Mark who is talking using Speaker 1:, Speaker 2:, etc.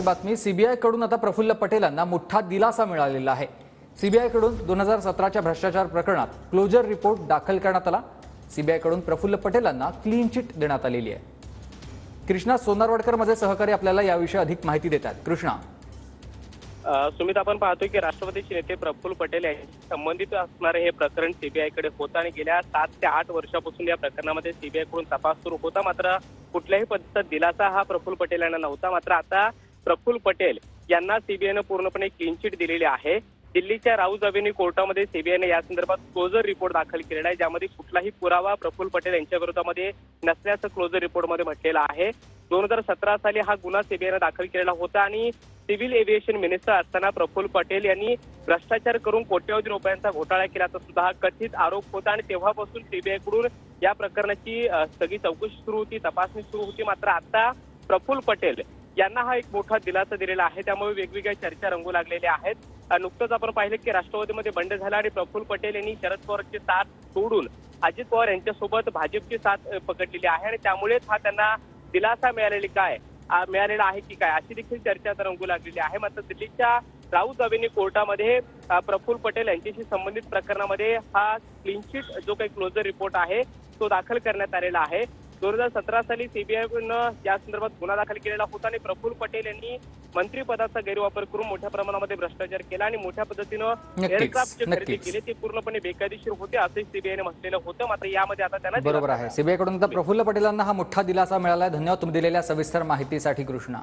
Speaker 1: बातमी सीबीआय कडून आता प्रफुल्ल पटेलांना मोठा दिलासा मिळालेला आहे। सीबीआय कडून 2017च्या भ्रष्टाचार प्रकरणात क्लोजर रिपोर्ट दाखल करण्यात आला। सीबीआय कडून प्रफुल्ल पटेलांना क्लीन चिट देण्यात आलेली आहे। कृष्णा सोनारवडकर माझे सहकारी आपल्याला याविषयी अधिक माहिती देतात। कृष्णा,
Speaker 2: सुमित, आपण पाहतोय की राष्ट्रवादीचे नेते प्रफुल्ल पटेल यांच्याशी संबंधित असणारे हे प्रकरण सीबीआय कडे होतं आणि गेल्या 7 ते 8 वर्षापासून या प्रकरणामध्ये सीबीआय कडून तपास सुरू होता। मात्र कुठल्याही पद्धतीचा दिलासा हा प्रफुल्ल पटेल यांना नव्हता। मात्र आता प्रफुल्ल पटेल यांना सीबीआयनं पूर्णपणे क्लीन चिट दिलेली आहे। दिल्लीच्या राऊज अव्हेन्यू कोर्टामध्ये सीबीआयने या संदर्भात क्लोजर रिपोर्ट दाखल केलेला आहे, ज्यामध्ये कुठलाही पुरावा प्रफुल्ल पटेल यांच्या विरोधामध्ये नसल्याचं क्लोजर रिपोर्टमध्ये म्हटलेलं आहे। 2017 साली हा गुन्हा सीबीआयने दाखल केलेला होता आणि सिव्हिल एव्हिएशन मिनिस्टर असताना प्रफुल्ल पटेल यांनी भ्रष्टाचार करून कोट्यवधी रुपयांचा घोटाळा केल्याचा सुद्धा हा कथित आरोप होता आणि तेव्हापासून सीबीआय कडून या प्रकरणाची सगळी चौकशी सुरू होती, तपासणी सुरू होती। मात्र आता प्रफुल्ल पटेल यांना हा एक मोठा दिलासा दिलेला आहे, त्यामुळे वेगवेगळ्या चर्चा रंगू लागलेल्या आहेत। नुकतंच आपण पाहिलं की राष्ट्रवादीमध्ये बंड झाला आणि प्रफुल्ल पटेल यांनी शरद पवारची साथ सोडून अजित पवार यांच्यासोबत भाजपची साथ पकडलेली आहे आणि त्यामुळेच हा त्यांना दिलासा मिळालेला आहे की काय, अशी देखील चर्चा आता रंगू लागलेली आहे। मात्र दिल्लीच्या राऊज अव्हेन्यू कोर्टामध्ये प्रफुल्ल पटेल यांच्याशी संबंधित प्रकरणामध्ये हा क्लीन चिट जो काही क्लोजर रिपोर्ट आहे तो दाखल करण्यात आलेला आहे। 2017 साली सीबीआयनं या संदर्भात गुन्हा दाखल केलेला होता आणि प्रफुल्ल पटेल यांनी मंत्रिपदाचा गैरवापर करून मोठ्या प्रमाणामध्ये भ्रष्टाचार केला आणि मोठ्या पद्धतीनं एअरक्राफ्ट खरेदी केली ते पूर्णपणे बेकायदेशीर होते असंही सीबीआयने म्हटलेलं होतं। मात्र यामध्ये आता त्यांना
Speaker 1: बरोबर आहे, सीबीआय कडून आता प्रफुल्ल पटेलांना हा मोठा दिलासा मिळाला आहे। धन्यवाद तुम्ही दिलेल्या सविस्तर माहितीसाठी कृष्णा।